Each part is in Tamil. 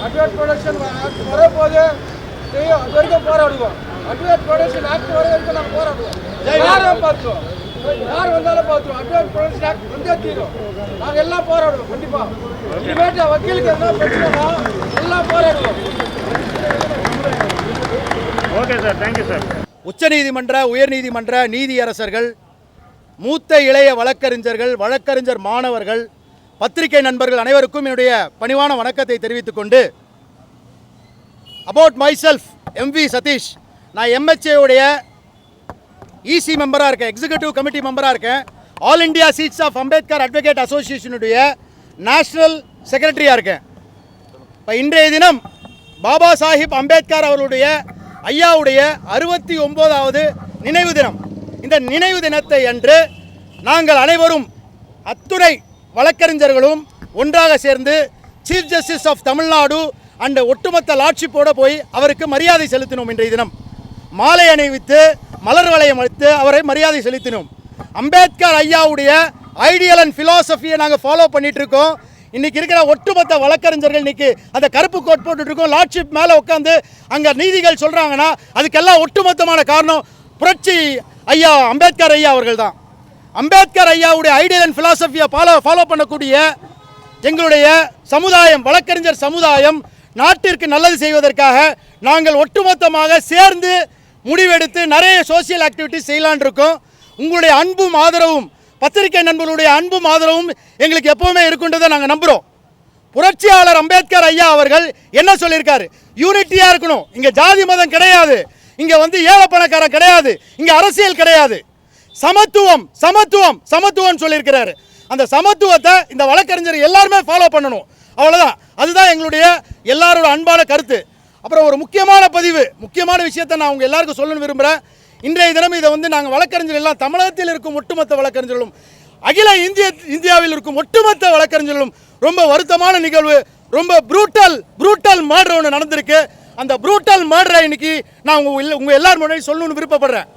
Advert Production Act வரப்போது அது வரைக்கும் போராடுவோம். Advert Production Act வர வரைக்கும் நாங்கள் போராடுவோம். யாரும் பார்த்துருவோம், யார் வந்தாலும் பார்த்துருவோம். Advert Production Act வந்தே தீரும். நாங்கள் எல்லாம் போராடுவோம் கண்டிப்பா. இனிமேட்டு வக்கீலுக்கு என்ன பிரச்சனைனா எல்லாம் போராடுவோம். Okay sir, thank you sir. உச்சநீதிமன்ற உயர்நீதிமன்ற நீதியரசர்கள், மூத்த இளைய வழக்கறிஞர்கள், வழக்கறிஞர் மாணவர்கள், பத்திரிகை நண்பர்கள் அனைவருக்கும் என்னுடைய பணிவான வணக்கத்தை தெரிவித்துக் கொண்டு, about myself M V Satish. நான் எம்ஹெச்ஏவுடைய இசி மெம்பராக இருக்கேன், எக்ஸிக்யூட்டிவ் கமிட்டி மெம்பராக இருக்கேன். All India seats of Ambedkar advocate அசோசியேஷனுடைய நேஷனல் செக்ரட்டரியாக இருக்கேன். இப்போ இன்றைய தினம் பாபா சாஹிப் அம்பேத்கர் அவர்களுடைய ஐயாவுடைய 69வது நினைவு தினம். இந்த நினைவு தினத்தை அன்று நாங்கள் அனைவரும் அத்துணை வழக்கறிஞர்களும் ஒன்றாக சேர்ந்து chief justice of Tamil Nadu and ஒட்டுமொத்த லாட்சிப்போடு போய் அவருக்கு மரியாதை செலுத்தினோம். இன்றைய தினம் மாலை அணிவித்து மலர் வளையம் அளித்து அவரை மரியாதை செலுத்தினோம். அம்பேத்கர் ஐயாவுடைய ஐடியல் அண்ட் ஃபிலாசபியை நாங்கள் ஃபாலோ பண்ணிட்டு இருக்கோம். இன்றைக்கி இருக்கிற ஒட்டுமொத்த வழக்கறிஞர்கள் இன்றைக்கி அந்த கருப்பு கோட் போட்டுட்ருக்கோம். லார்ட்ஷிப் மேலே உட்காந்து அங்கே நீதிகள் சொல்கிறாங்கன்னா அதுக்கெல்லாம் ஒட்டுமொத்தமான காரணம் புரட்சி ஐயா அம்பேத்கர் ஐயா அவர்கள் தான். அம்பேத்கர் ஐயாவுடைய ஐடியல் அண்ட் ஃபிலாசபியை ஃபாலோ பண்ணக்கூடிய எங்களுடைய சமுதாயம், வழக்கறிஞர் சமுதாயம் நாட்டிற்கு நல்லது செய்வதற்காக நாங்கள் ஒட்டுமொத்தமாக சேர்ந்து முடிவெடுத்து நிறைய சோசியல் ஆக்டிவிட்டிஸ் செய்யலான் இருக்கோம். உங்களுடைய அன்பும் ஆதரவும், பத்திரிகை நண்பர்களுடைய அன்பும் ஆதரவும் எங்களுக்கு எப்போவுமே இருக்குன்றதை நாங்கள் நம்புகிறோம். புரட்சியாளர் அம்பேத்கர் ஐயா அவர்கள் என்ன சொல்லியிருக்காரு? யூனிட்டியாக இருக்கணும். இங்கே ஜாதி மதம் கிடையாது, இங்கே ஏழை பணக்காரன் கிடையாது, இங்கே அரசியல் கிடையாது, சமத்துவம் சமத்துவம் சமத்துவம் சொல்லியிருக்கிறாரு. அந்த சமத்துவத்தை இந்த வழக்கறிஞர் எல்லாருமே ஃபாலோ பண்ணணும். அவ்வளோதான். அதுதான் எங்களுடைய எல்லாரோட அன்பான கருத்து. அப்புறம் ஒரு முக்கியமான விஷயத்தை நான் உங்கள் எல்லாருக்கும் சொல்லணும்னு விரும்புகிறேன். இன்றைய தினம் இதை நாங்கள் வழக்கறிஞர் எல்லாம், தமிழகத்தில் இருக்கும் ஒட்டுமொத்த வழக்கறிஞர்களும், அகில இந்தியாவில் இருக்கும் ஒட்டுமொத்த வழக்கறிஞர்களும் ரொம்ப வருத்தமான நிகழ்வு, ரொம்ப ப்ரூட்டல் மர்டர் ஒன்று நடந்திருக்கு. அந்த ப்ரூட்டல் மர்டரை இன்னைக்கு நான் உங்கள் எல்லார் முன்னாடி சொல்லணும்னு விருப்பப்படுறேன்.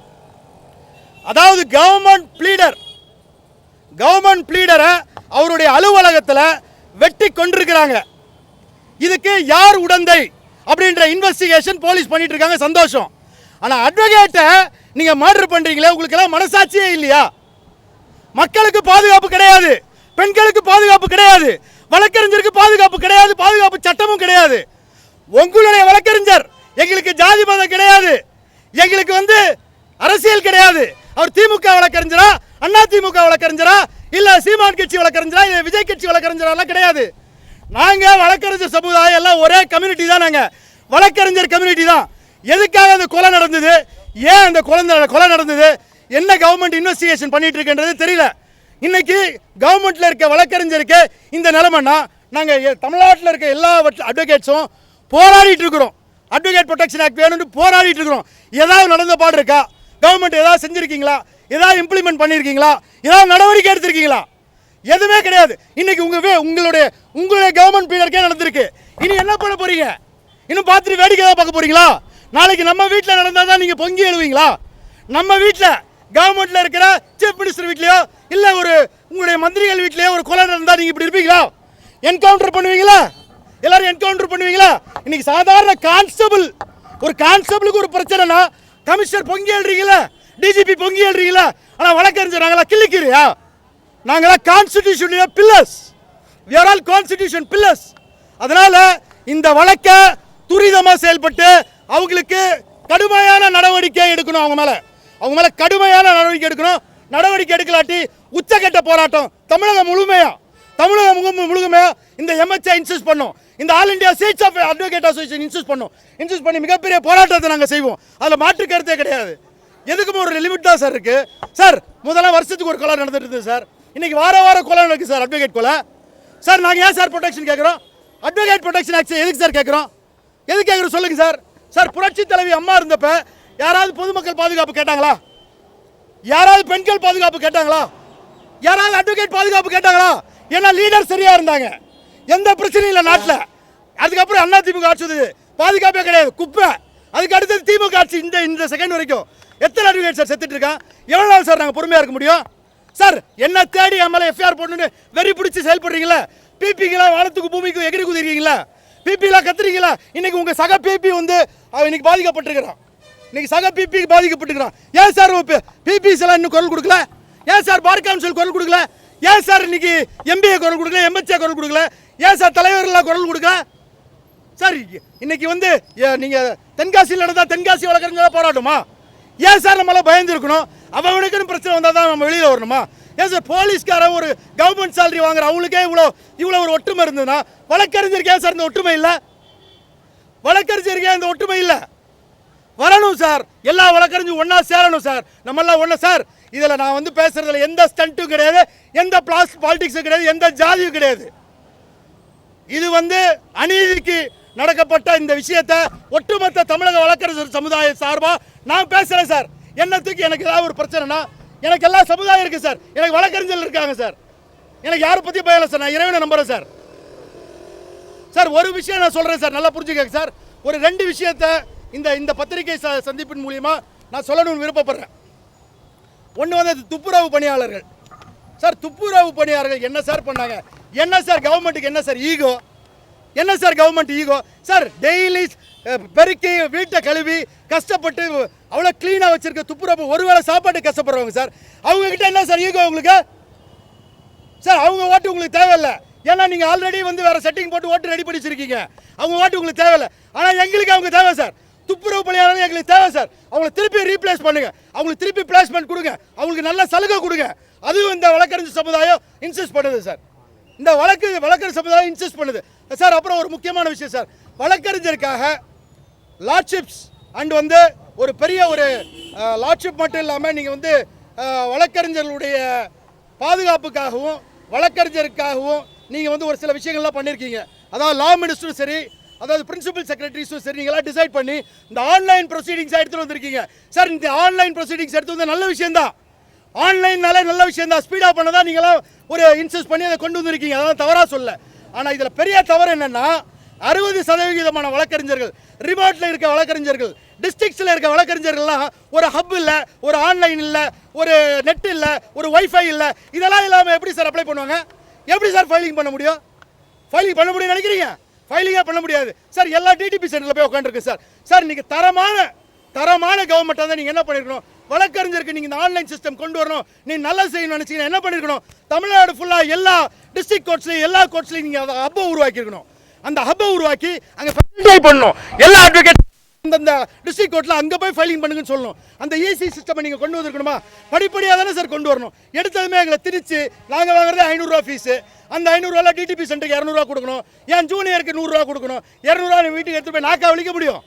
அதாவது கவர்மெண்ட் ப்ளீடரை அவருடைய அலுவலகத்தில் வெட்டி கொண்டிருக்கிறாங்க. இதுக்கு யார் உடந்தை அப்படின்ற இன்வெஸ்டிகேஷன் போலீஸ் பண்ணிட்டு இருக்காங்க, சந்தோஷம். ஆனால் அட்வொகேட்டை நீங்கள் மர்டர் பண்ணுறீங்களே, உங்களுக்கு எல்லாம் மனசாட்சியே இல்லையா? மக்களுக்கு பாதுகாப்பு கிடையாது, பெண்களுக்கு பாதுகாப்பு கிடையாது, வழக்கறிஞருக்கு பாதுகாப்பு கிடையாது, பாதுகாப்பு சட்டமும் கிடையாது. உங்களுடைய வழக்கறிஞர் எங்களுக்கு ஜாதி மதம் கிடையாது, எங்களுக்கு அரசியல் கிடையாது. அவர் திமுக வழக்கறிஞரா, அண்ணா திமுக வழக்கறிஞரா, இல்ல சீமான் கட்சி வழக்கறிஞரா, இல்ல விஜய் கட்சி வழக்கறிஞரெல்லாம் கிடையாது. நாங்க வழக்கறிஞர் சமுதாயம் எல்லாம் ஒரே கம்யூனிட்டி தான். நாங்க வழக்கறிஞர் கம்யூனிட்டி தான். எதுக்காக அந்த கொலை நடந்தது, ஏன் அந்த கொலை நடந்தது, என்ன கவர்மெண்ட் இன்வெஸ்டிகேஷன் பண்ணிட்டு இருக்குன்றது தெரியல. இன்னைக்கு கவர்மெண்ட்ல இருக்க வழக்கறிஞருக்கு இந்த நிலைமைன்னா நாங்கள் தமிழ்நாட்டில் இருக்க எல்லா அட்வொகேட்ஸும் போராடிட்டு இருக்கிறோம். அட்வொகேட் ப்ரொடெக்ஷன் ஆக்ட் வேணும்னு போராடிட்டு இருக்கிறோம். ஏதாவது நடந்த பாடு இருக்கா? கவர்மெண்ட் ஏதாவது செஞ்சிருக்கீங்களா? ஏதாவது இம்ப்ளிமெண்ட் பண்ணியிருக்கீங்களா? ஏதாவது நடவடிக்கை எடுத்திருக்கீங்களா? எதுவுமே கிடையாது. இன்னைக்கு உங்களுடைய கவர்மெண்ட் பீரியட்கே நடந்திருக்கு. இனி என்ன பண்ண போறீங்க? இன்னும் பார்த்துட்டு வேடிக்கை தான் பார்க்க போறீங்களா? நாளைக்கு நம்ம வீட்டில் நடந்தால் தான் நீங்கள் பொங்கி எழுவீங்களா? நம்ம வீட்டில் கவர்மெண்ட்ல இருக்கிற சீஃப் மினிஸ்டர் வீட்லயோ இல்ல ஒரு உங்களுடைய மந்திரிகள் வீட்லயோ ஒரு கொலை நடந்தா நீங்க இப்படி இருப்பீங்களா? என்கவுண்டர் பண்ணுவீங்களா? எல்லாரும் என்கவுண்டர் பண்ணுவீங்களா? இன்னைக்கு சாதாரண கான்ஸ்டபிள், ஒரு கான்ஸ்டபிளுக்கு ஒரு பிரச்சனைனா கமிஷனர் பொங்கி எழுறீங்களா, டிஜிபி பொங்கி எழுறீங்களா? ஆனா வழக்கறிஞர் நாங்களா கிள்ளிக்கிறியா? நாங்களா constitution pillars, we are all constitution pillars. அதனால இந்த வழக்கை துரிதமா செயல்பட்டு அவங்களுக்கு கடுமையான நடவடிக்கை எடுக்கணும். அவங்க மேல கடுமையான நடவடிக்கை எடுக்கணும். நடவடிக்கை எடுக்கலாட்டி உச்சகட்ட போராட்டம் தமிழகம் முழுமையா இந்த எம்எச்ஐ இன்சிஸ்ட் பண்ணோம். இந்த all India seats of advocate association insist பண்ணி மிகப்பெரிய போராட்டத்தை நாங்கள் செய்வோம். அதில் மாற்று கருத்தே கிடையாது. எதுக்கும் ஒரு லிமிட் தான் சார் இருக்கு. சார் முதல்ல வருஷத்துக்கு ஒரு கொலை நடந்துட்டு இருந்தது சார். இன்னைக்கு வார கொலை நடக்குது சார், அட்வொகேட் கொலை. சார் நாங்கள் ஏன் சார் ப்ரொடெக்ஷன் கேட்குறோம்? அட்வொகேட் ப்ரொடெக்ஷன் ஆக்ட் எதுக்கு சார் கேட்குறோம்? எதுக்கு கேட்குறோம் சொல்லுங்க சார். சார் புரட்சி தலைவி அம்மா இருந்தப்ப யாராவது பொதுமக்கள் பாதுகாப்பு கேட்டாங்களா? யாராவது பெண்கள் பாதுகாப்பு கேட்டாங்களா? யாராவது அட்வொகேட் பாதுகாப்பு கேட்டாங்களா? ஏன்னா லீடர் சரியா இருந்தாங்க, எந்த பிரச்சனையும் இல்லை நாட்டில். அதுக்கப்புறம் அதிமுக ஆட்சி வந்தது, பாதுகாப்பே கிடையாது, குப்பை. அதுக்கு அடுத்தது திமுக ஆட்சி. இந்த செகண்ட் வரைக்கும் எத்தனை அட்வொகேட் சார் செத்துட்டு இருக்கான்? எவ்வளோ நாள் சார் நாங்கள் பொறுமையாக இருக்க முடியும்? சார் என்ன தேடி எம்எல்ஏ எஃப்ஐஆர் போட்டு வெறி பிடிச்சி செயல்படுறீங்களா? பிபிங்களா வானத்துக்கு பூமிக்கு எகிரி குதிரீங்களா? பிபிலாம் கத்துறீங்களா? இன்னைக்கு உங்க சக பிபி வந்து அவன் இன்னைக்கு பாதிக்கப்பட்டிருக்கிறான். இன்னைக்கு சக பிபி பாதிக்கப்பட்டிருக்கிறான். ஏன் சார் பிபிஸ் எல்லாம் இன்னும் குரல் கொடுக்கல? ஏன் சார் பார் கவுன்சில் குரல் கொடுக்கல? ஏன் சார் இன்னைக்கு எம்பிஏ குரல் கொடுக்கல, எம்எச்ஏ குரல் கொடுக்கல? ஏன் சார் தலைவர்கள்லாம் குரல் கொடுக்கல? சார் இன்னைக்கு வந்து நீங்க தென்காசியில் நடந்தா தென்காசி வழக்கறிஞர் போராட்டமா? ஏன் சார் நம்மளால பயந்துருக்கணும்? அவனுக்குன்னு பிரச்சனை வந்தால் தான் நம்ம வெளியில் வரணுமா? ஏன் சார் போலீஸ்காரன் ஒரு கவர்மெண்ட் சேலரி வாங்குற அவங்களுக்கே இவ்வளோ ஒரு ஒற்றுமை இருந்ததுன்னா வழக்கறிஞருக்கு ஏன் சார் இந்த ஒற்றுமை இல்லை? வழக்கறிஞருக்கு இந்த ஒற்றுமை இல்லை. வரணும் சார், எல்லா வழக்கறிஞரும் ஒன்றா சேரணும் சார். நம்மளாம் ஒன்றா சார். இதில் நான் வந்து பேசுறதுல எந்த ஸ்டண்ட்டும் கிடையாது, எந்த பாலிடிக்ஸும் கிடையாது, எந்த ஜாதியும் கிடையாது. இது வந்து அநீதிக்கு நடக்கப்பட்ட இந்த விஷயத்தை ஒட்டுமொத்த தமிழக வழக்கறிஞர் சமுதாய சார்பாக நான் பேசுகிறேன் சார். என்னத்துக்கு எனக்கு ஏதாவது ஒரு பிரச்சனைனா எனக்கு எல்லா சமுதாயம் இருக்குது சார், எனக்கு வழக்கறிஞர்கள் இருக்காங்க சார், எனக்கு யாரை பற்றி பயல சார். நான் இறைவனை நம்புகிறேன் சார். சார் ஒரு விஷயம் நான் சொல்கிறேன் சார், நல்லா புரிஞ்சுக்க சார். ஒரு 2 விஷயத்தை இந்த பத்திரிகை சந்திப்பின் மூலியமாக நான் சொல்லணும்னு விருப்பப்படுறேன். ஒன்று வந்து துப்புரவு பணியாளர்கள் சார். துப்புரவு பணியாளர்கள் என்ன சார் பண்ணாங்க? என்ன சார் கவர்மெண்ட்டுக்கு என்ன சார் ஈகோ? என்ன sir government ego sir? Daily பெருக்கி வீட்டை கழுவி கஷ்டப்பட்டு அவ்வளோ க்ளீனாக வச்சிருக்க துப்புரவு ஒருவேளை சாப்பாட்டு கஷ்டப்படுறவங்க சார். அவங்க கிட்ட என்ன சார் ஈகோ உங்களுக்கு? சார் அவங்க ஓட்டு உங்களுக்கு தேவையில்லை. ஏன்னா நீங்கள் ஆல்ரெடி வந்து வேறு செட்டிங் போட்டு ஓட்டு ரெடி பண்ணி வச்சிருக்கீங்க. அவங்க ஓட்டு உங்களுக்கு தேவையில்லை. ஆனால் எங்களுக்கு அவங்க தேவை சார். துப்புரவு பணியாளர்கள் எங்களுக்கு தேவை சார். அவங்களை திருப்பி ரீப்ளேஸ் பண்ணுங்க, அவங்களுக்கு திருப்பி பிளேஸ்மெண்ட் கொடுங்க, அவங்களுக்கு நல்ல சலுகை கொடுங்க. அதுவும் இந்த வழக்கறிஞர் சமுதாயம் இன்சிஸ்ட் பண்ணுது சார். இந்த வழக்கறிஞர் சமுதாயம் இன்சிஸ்ட் பண்ணுது சார். அப்புறம் ஒரு முக்கியமான விஷயம் சார், வழக்கறிஞருக்காக லார்ட்ஷிப்ஸ் அண்ட் வந்து ஒரு பெரிய ஒரு லார்ட்ஷிப் மட்டும் இல்லாமல் நீங்கள் வந்து வழக்கறிஞர்களுடைய பாதுகாப்புக்காகவும் வழக்கறிஞருக்காகவும் நீங்கள் வந்து ஒரு சில விஷயங்கள்லாம் பண்ணியிருக்கீங்க. அதாவது லா மினிஸ்டரும் சரி, அதாவது பிரின்சிபல் செக்ரட்டரிஸும் சரி, நீங்களாம் டிசைட் பண்ணி இந்த ஆன்லைன் ப்ரொசீடிங்ஸ் எடுத்துகிட்டு வந்திருக்கீங்க சார். இந்த ஆன்லைன் ப்ரொசீடிங்ஸ் எடுத்து வந்து நல்ல விஷயம்தான். ஆன்லைன்னாலே நல்ல விஷயம்தான். ஸ்பீடாக பண்ணதான் நீங்களாம் ஒரு இன்சிஸ்ட் பண்ணி அதை கொண்டு வந்திருக்கீங்க, அதெல்லாம் தவறாக சொல்ல. ஆனால் இதில் பெரிய தவறு என்னென்னா 60% வழக்கறிஞர்கள், ரிமோட்டில் இருக்க வழக்கறிஞர்கள், டிஸ்ட்ரிக்ஸில் இருக்க வழக்கறிஞர்கள்லாம் ஒரு ஹப் இல்லை, ஒரு ஆன்லைன் இல்லை, ஒரு நெட் இல்லை, ஒரு வைஃபை இல்லை. இதெல்லாம் இல்லாமல் எப்படி சார் அப்ளை பண்ணுவாங்க? எப்படி சார் ஃபைலிங் பண்ண முடியும்? ஃபைலிங் பண்ண முடியும்னு நினைக்கிறீங்க? ஃபைலிங்கே பண்ண முடியாது சார். எல்லா டிடிபி சென்டரில் போய் உட்காந்துருக்கு சார். சார் இன்றைக்கி தரமான கவர்மெண்ட்டாக தான் நீங்கள் என்ன பண்ணியிருக்கணும்? வழக்கறிஞருக்கு நீங்கள் இந்த ஆன்லைன் சிஸ்டம் கொண்டு வரணும், நீ நல்லா செய்யணும்னு நினச்சிங்கன்னா என்ன பண்ணியிருக்கணும்? தமிழ்நாடு ஃபுல்லாக எல்லா டிஸ்ட்ரிக்ட் கோர்ட்ஸ்லையும் எல்லா கோர்ட்ஸ்லையும் நீங்கள் அதை ஹப்பை உருவாக்கியிருக்கணும். அந்த ஹப்பை உருவாக்கி அங்கே ஃபைல் பண்ணணும். எல்லா அட்வொகேட் அந்த டிஸ்ட்ரிக்ட் கோர்ட்டில் அங்கே போய் ஃபைலிங் பண்ணுங்கன்னு சொல்லணும். அந்த ஈசி சிஸ்டமை நீங்கள் கொண்டு வந்திருக்கணுமா? படிப்படியாக தானே சார் கொண்டு வரணும். எடுத்ததுமே எங்களை திரிச்சு நாங்கள் வாங்குறது 500 ரூபா ஃபீஸு. அந்த 500 ரூபாயில் டிடிபி சென்டருக்கு 200 ரூபா கொடுக்கணும், என் ஜூனியருக்கு 100 ரூபா கொடுக்கணும். 200 ரூபா வீட்டுக்கு எடுத்துகிட்டு போய் நாக்கா வலிக்க முடியும்?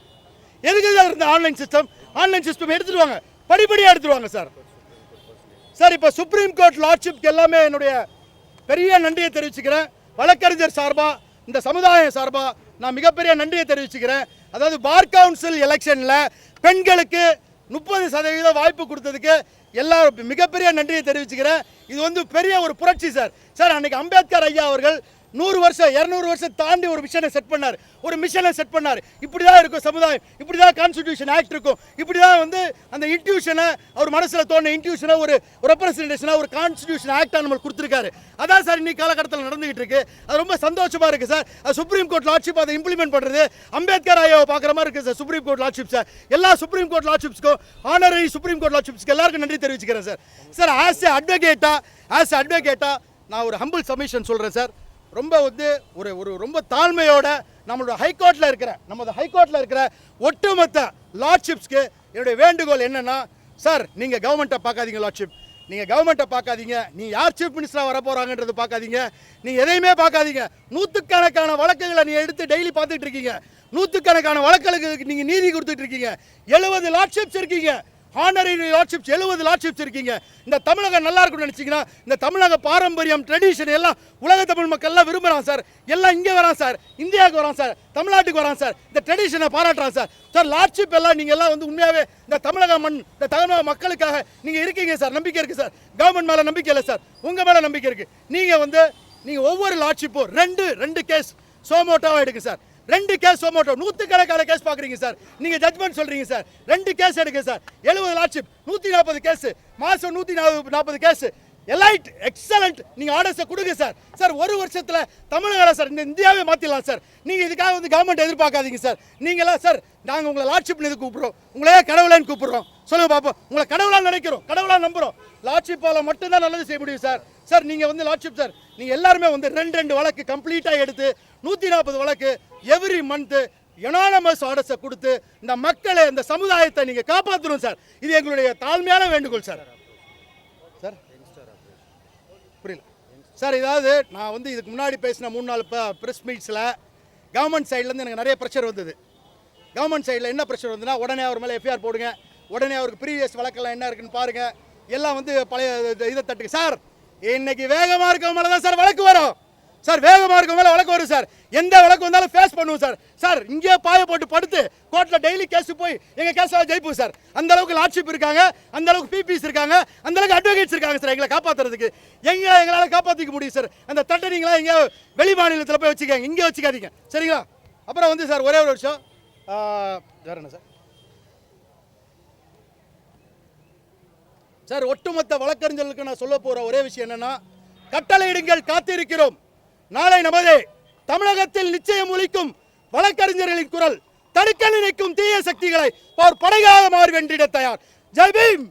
எதுக்கு சார் இந்த ஆன்லைன் சிஸ்டம் எடுத்துட்டு வாங்க, படிப்படியாக எடுத்துட்டு வாங்க சார். சார் இப்போ சுப்ரீம் கோர்ட் லார்ட்ஷிப்க்கு எல்லாமே என்னுடைய பெரிய நன்றியை தெரிவிச்சுக்கிறேன். வழக்கறிஞர் சார்பாக, இந்த சமுதாயம் சார்பாக நான் மிகப்பெரிய நன்றியை தெரிவிச்சுக்கிறேன். அதாவது பார் கவுன்சில் எலெக்ஷனில் பெண்களுக்கு 30% வாய்ப்பு கொடுத்ததுக்கு எல்லாரும் மிகப்பெரிய நன்றியை தெரிவிச்சுக்கிறேன். இது வந்து பெரிய ஒரு புரட்சி சார். சார் அன்னைக்கு அம்பேத்கர் ஐயா அவர்கள் 100 வருஷம் 200 வருஷம் தாண்டி ஒரு மிஷனை செட் பண்ணார். இப்படி தான் இருக்கும் சமுதாயம், இப்படி தான் கான்ஸ்டிடியூஷன் ஆக்ட் இருக்கும், இப்படி தான் வந்து அந்த இன்ட்யூஷனை அவர் மனசில் தோணுன இன்ட்யூஷனை ஒரு ரெப்ரஸன்டேஷனாக ஒரு கான்ஸ்டிடியூஷன் ஆக்டாக நம்மளுக்கு கொடுத்துருக்காரு. அதான் சார் இன்னைக்கு காலகட்டத்தில் நடந்துகிட்டு இருக்கு. அது ரொம்ப சந்தோஷமாக இருக்குது சார். சுப்ரீம் கோர்ட் லாட்ஷிப் அதை இம்ப்ளிமெண்ட் பண்ணுறது அம்பேத்கர் ஐயாவை பார்க்குற மாதிரி இருக்குது sir. Supreme court lordship sir, எல்லா சுப்ரீம் கோர்ட் லாட்ஷிப்ஸ்க்கும், ஆனரரி சுப்ரீம் கோர்ட் லாட்ஷிப்ஸ்க்கு எல்லாருக்கும் நன்றி தெரிவிச்சுக்கிறேன் சார். சார் ஆஸ் ஏ அட்வொகேட்டா நான் ஒரு ஹம்பிள் சப்மிஷன் சொல்கிறேன் சார். ரொம்ப வந்து ஒரு ரொம்ப தாழ்மையோட நமது ஹைகோர்ட்டில் இருக்கிற ஒட்டுமொத்த லார்ட்ஷிப்ஸ்க்கு என்னுடைய வேண்டுகோள் என்னன்னா, சார் நீங்கள் கவர்மெண்ட்டை பார்க்காதீங்க, லார்ட்ஷிப் நீங்கள் கவர்மெண்ட்டை பார்க்காதீங்க, நீ யார் சீஃப் மினிஸ்டராக வர போகிறாங்கன்றது பார்க்காதீங்க, நீங்கள் எதையுமே பார்க்காதீங்க. நூற்றுக்கணக்கான வழக்குகளை நீ எடுத்து டெய்லி பார்த்துட்டு இருக்கீங்க, நூற்றுக்கணக்கான வழக்குகளுக்கு நீங்கள் நீதி கொடுத்துட்டு இருக்கீங்க. 70 லார்ட்ஷிப்ஸ் இருக்கீங்க, ஹானரரி லார்ட்ஷிப்ஸ் 70 லார்ட்ஷிப்ஸ் இருக்கீங்க. இந்த தமிழகம் நல்லா இருக்கும்னு நினச்சிங்கன்னா, இந்த தமிழக பாரம்பரியம் ட்ரெடிஷன் எல்லாம் உலக தமிழ் மக்கள் எல்லாம் விரும்புகிறான் சார். எல்லாம் இங்கே வரான் சார், இந்தியாவுக்கு வரான் சார், தமிழ்நாட்டுக்கு வரான் சார், இந்த ட்ரெடிஷனை பாராட்டுறான் சார். சார் லார்ட்ஷிப் எல்லாம் நீங்கள் எல்லாம் வந்து உண்மையாகவே இந்த தமிழக இந்த தமிழக மக்களுக்காக நீங்கள் இருக்கீங்க சார். நம்பிக்கை இருக்குது சார். கவர்மெண்ட் மேலே நம்பிக்கை இல்லை சார், உங்கள் மேலே நம்பிக்கை இருக்குது. நீங்கள் ஒவ்வொரு லார்ட்ஷிப்பும் ரெண்டு கேஸ் சோமோட்டோவாக எடுங்க சார். 2 கேஸ் சோமோட்டோ, 100கணக்கான கேஸ் பார்க்குறீங்க சார். நீங்கள் ஜட்மெண்ட் சொல்கிறீங்க சார். 2 கேஸ் எடுங்க சார். 70 லார்ட்ஷிப், 140 கேஸ், மாதம் 140 கேஸ். எலைட் எக்ஸலண்ட், நீங்கள் ஆர்டர்ஸை கொடுங்க சார். சார் ஒரு வருஷத்தில் தமிழக சார் இந்த இந்தியாவே மாற்றிடலாம் சார். நீங்கள் இதுக்காக வந்து கவர்மெண்ட் எதிர்பார்க்காதீங்க சார். நீங்களாம் சார் நாங்கள் உங்களை லார்ட்ஷிப்னு எது கூப்பிட்றோம், உங்களையே கடவுளேன்னு கூப்பிட்றோம். சொல்லுங்கள் பார்ப்போம், உங்களை கடவுளாக நினைக்கிறோம், கடவுளாக நம்புகிறோம். லார்ட்ஷிப்பால் மட்டும்தான் நல்லது செய்ய முடியும் சார். சார் நீங்கள் வந்து லார்ட்ஷிப் சார், நீங்கள் எல்லாருமே வந்து 2 வழக்கு கம்ப்ளீட்டாக எடுத்து 140 வழக்கு எவ்ரி மந்த்து யுனானமஸ் ஆர்டர்ஸை கொடுத்து இந்த மக்களை, இந்த சமுதாயத்தை நீங்கள் காப்பாற்றணும் சார். இது எங்களுடைய தாழ்மையான வேண்டுகோள் சார். சார் புரியல சார். இதாவது நான் வந்து இதுக்கு முன்னாடி பேசின 3-4 ப்ரெஸ் மீட்ஸில் கவர்மெண்ட் சைட்லேருந்து எனக்கு நிறைய ப்ரெஷர் வந்தது. கவர்மெண்ட் சைடில் என்ன ப்ரெஷர் வந்ததுன்னா, உடனே அவர் மேலே எஃப்ஐஆர் போடுங்க, உடனே அவருக்கு ப்ரீவியஸ் வழக்கெல்லாம் என்ன இருக்குன்னு பாருங்கள், எல்லாம் வந்து பழைய இதை தட்டுங்க சார். இன்னைக்கு வேகமாக இருக்க மேலே தான் சார் வழக்கு வரும் சார். வேகமாக இருக்க மேலே வழக்கு வரும் சார். எந்த வழக்கு வந்தாலும் ஃபேஸ் பண்ணுவோம் சார். சார் இங்கே பாய போட்டு படுத்து கோர்ட்டில் டெய்லி கேஸ் போய் எங்கள் கேஸாக ஜெயிப்போம் சார். அந்த அளவுக்கு லார்ட்ஷிப் இருக்காங்க, அந்த அளவுக்கு பிபிஸ் இருக்காங்க, அந்த அளவுக்கு அட்வொகேட்ஸ் இருக்காங்க சார். எங்களை காப்பாற்றுறதுக்கு எங்களால் காப்பாற்றிக்க முடியும் சார். அந்த தட்டை நீங்களா எங்கே வெளி மாநிலத்தில் போய் வச்சுக்காங்க, இங்கே வச்சுக்காதீங்க சரிங்களா. அப்புறம் வந்து சார் ஒரே ஒரு விஷயம் வேறு என்ன சார், ஒட்டுமொத்த வழக்கறிஞர்களுக்கு நான் சொல்ல போகிற ஒரே விஷயம் என்னன்னா, கட்டளையிடுங்கள், காத்திருக்கிறோம். நாளை நமதே தமிழகத்தில் நிச்சயம் ஒலிக்கும் வழக்கறிஞர்களின் குரல். தடுக்க நினைக்கும் தீய சக்திகளை படையாக மாறி வென்றிட தயார். ஜெய் பீம்.